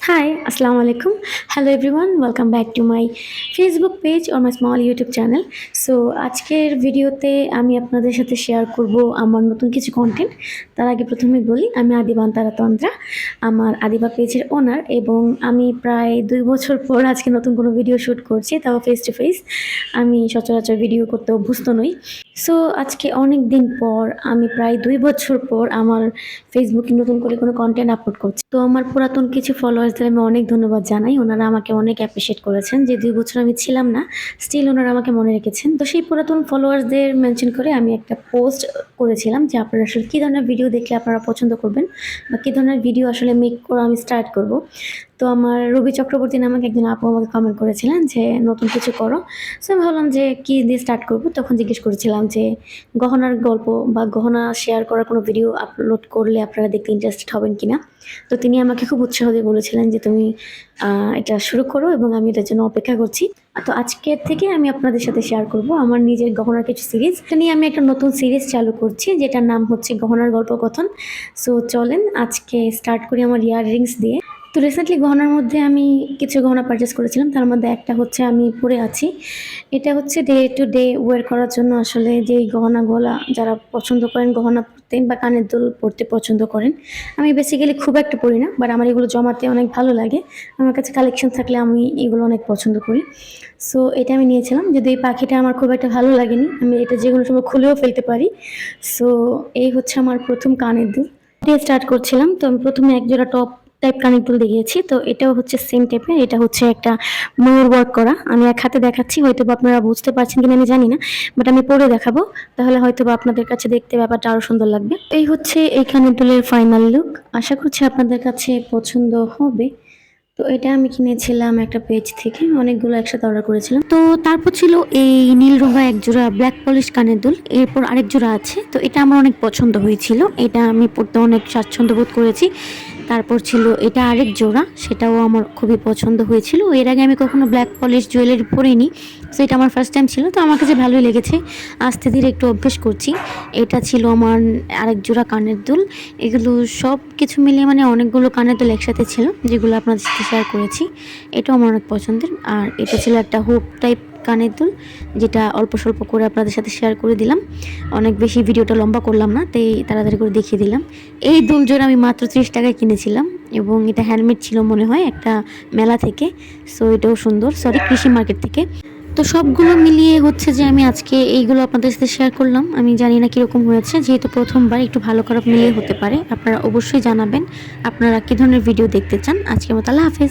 Hi, Assalamu alaikum. Hello everyone, welcome back to my Facebook page or my small YouTube channel. So আজকের ভিডিওতে আমি আপনাদের সাথে share করব আমার নতুন কিছু কন্টেন্ট। তার আগে প্রথমে বলি আমি আদিবান তারা তন্দ্রা, আমার আদিবা পেজের ওনার এবং আমি প্রায় 2 বছর পর আজকে নতুন কোনো ভিডিও শ্যুট করছি, তাও ফেস টু ফেস। আমি সচরাচর ভিডিও করতে অভ্যস্ত নই। সো আজকে অনেক দিন পর আমি প্রায় 2 বছর পর আমার ফেসবুকে নতুন করে কোনো কন্টেন্ট আপলোড করছি। তো আমার পুরাতন কিছু ফলোয়ার্সদের আমি অনেক ধন্যবাদ জানাই। ওনারা আমাকে অনেক অ্যাপ্রিশিয়েট করেছেন যে 2 বছর আমি ছিলাম না, স্টিল ওনারা আমাকে মনে রেখেছেন। তো সেই পুরাতন ফলোয়ার্সদের মেনশন করে আমি একটা পোস্ট করেছিলাম যে আপনারা আসলে কী ধরনের ভিডিও দেখলে আপনারা পছন্দ করবেন বা কী ধরনের ভিডিও আসলে মেক করা আমি স্টার্ট করব। তো আমার রবি চক্রবর্তী নামক একজন আপু আমাকে কমেন্ট করেছিলেন যে নতুন কিছু করো। সো আমি ভাবলাম যে কী দিয়ে স্টার্ট করব, তখন জিজ্ঞেস করেছিলাম যে গহনার গল্প বা গহনা শেয়ার করার কোনো ভিডিও আপলোড করলে আপনারা দেখতে ইন্টারেস্টেড হবেন কিনা। তো তিনি আমাকে খুব উৎসাহ দিয়ে বলেছিলেন যে তুমি এটা শুরু করো এবং আমি এটার জন্য অপেক্ষা করছি। তো আজকের থেকে আমি আপনাদের সাথে শেয়ার করব আমার নিজের গহনার কিছু সিরিজ। এটা নিয়ে আমি একটা নতুন সিরিজ চালু করছি যেটার নাম হচ্ছে গহনার গল্পকথন। সো চলেন আজকে স্টার্ট করি আমার ইয়াররিংস দিয়ে। তো রিসেন্টলি গহনার মধ্যে আমি কিছু গহনা পারচেস করেছিলাম, তার মধ্যে একটা হচ্ছে আমি পরে আছি। এটা হচ্ছে ডে টু ডে ওয়্যার করার জন্য আসলে যেই গহনাগুলা যারা পছন্দ করেন গহনা পরতে বা কানের দুল পরতে পছন্দ করেন। আমি বেসিক্যালি খুব একটা পরি না, বাট আমার এগুলো জমাতে অনেক ভালো লাগে। আমার কাছে কালেকশন থাকলে আমি এগুলো অনেক পছন্দ করি। সো এটা আমি নিয়েছিলাম, যদি এই পাখিটা আমার খুব একটা ভালো লাগেনি, আমি এটা যে কোনো সময় খুলেও ফেলতে পারি। সো এই হচ্ছে আমার প্রথম কানের দুল দিয়ে স্টার্ট করছিলাম। তো আমি প্রথমে এক জোড়া টপ টাইপ কানের দুল দেখিয়েছি। তো এটাও হচ্ছে সেম টাইপের, এটা হচ্ছে একটা ময়ূর ওয়ার্ক করা। আমি এক হাতে দেখাচ্ছি, হয়তো বা আপনারা বুঝতে পারছেন কিনা আমি জানি না, বাট আমি পরে দেখাবো, তাহলে হয়তো বা আপনাদের কাছে দেখতে ব্যাপারটা আরো সুন্দর লাগবে। এই হচ্ছে এই কানের দুলের ফাইনাল লুক, আশা করছি আপনাদের কাছে পছন্দ হবে। তো এটা আমি কিনেছিলাম একটা পেজ থেকে, অনেকগুলো একসাথে অর্ডার করেছিলাম। তো তারপর ছিল এই নীল রঙা এক জোড়া ব্ল্যাক পলিশ কানের দুল, এরপর আরেক জোড়া আছে। তো এটা আমার অনেক পছন্দ হয়েছিল, এটা আমি পরতে অনেক স্বাচ্ছন্দ্য বোধ করেছি। তারপর ছিল এটা আরেক জোড়া, সেটাও আমার খুবই পছন্দ হয়েছিল। এর আগে আমি কখনো ব্ল্যাক পলিশ জুয়েলারি পরিনি, সো এটা আমার ফার্স্ট টাইম ছিল। তো আমার কাছে ভালোই লেগেছে, আস্তে ধীরে একটু অভ্যেস করছি। এটা ছিল আমার আরেক জোড়া কানের দুল। এগুলো সব কিছু মিলিয়ে মানে অনেকগুলো কানের দুল একসাথে ছিল, যেগুলো আপনাদের সাথে শেয়ার করেছি। এটাও আমার অনেক পছন্দের। আর এটা ছিল একটা হুপ টাইপ কানের দুল, যেটা অল্প স্বল্প করে আপনাদের সাথে শেয়ার করে দিলাম। অনেক বেশি ভিডিওটা লম্বা করলাম না, তাই তাড়াতাড়ি করে দেখিয়ে দিলাম। এই দুল জোড়া আমি মাত্র 30 টাকায় কিনেছিলাম এবং এটা হ্যান্ডমেড ছিল মনে হয় একটা মেলা থেকে। সো এটাও সুন্দর, সরি কৃষি মার্কেট থেকে। তো সবগুলো মিলিয়ে হচ্ছে যে আমি আজকে এইগুলো আপনাদের সাথে শেয়ার করলাম। আমি জানি না কীরকম হয়েছে, যেহেতু প্রথমবার একটু ভালো খারাপ মিলিয়ে হতে পারে। আপনারা অবশ্যই জানাবেন আপনারা কী ধরনের ভিডিও দেখতে চান। আজকের মতো আল্লাহ হাফেজ।